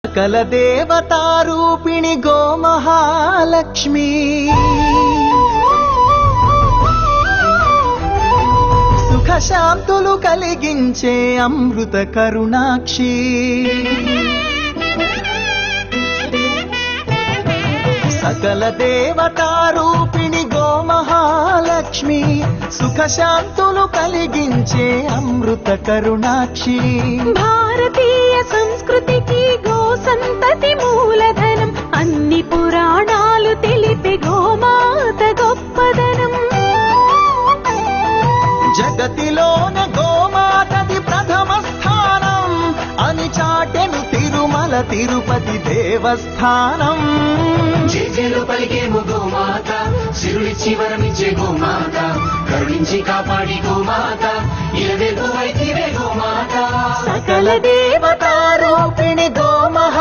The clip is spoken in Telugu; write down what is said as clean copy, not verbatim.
సకల దేవతారూపిణి గోమహాలక్ష్మి సుఖ శాంతులు కలిగించే అమృత కరుణాక్షి సకల దేవతారూపిణి గోమహాలక్ష్మి సుఖ శాంతులు కలిగించే అమృత కరుణాక్షి భారతీయ సంస్కృతికి గో సంతతి మూలధనం అన్ని పురాణాలు తెలిపే గోమాత గొప్పదనం జగతిలోన గోమాతది ప్రథమ స్థానం అని చాటెను తిరుమల తిరుపతి దేవస్థానం జేజేలు పలికేము గోమాత సిరులిచ్చి వరమిచ్చే గోమాత కరుణించి కాపాడి గోమాత ఇలవెల్పు వైతివే గోమాత సకల దేవతారూపిణి గోమహా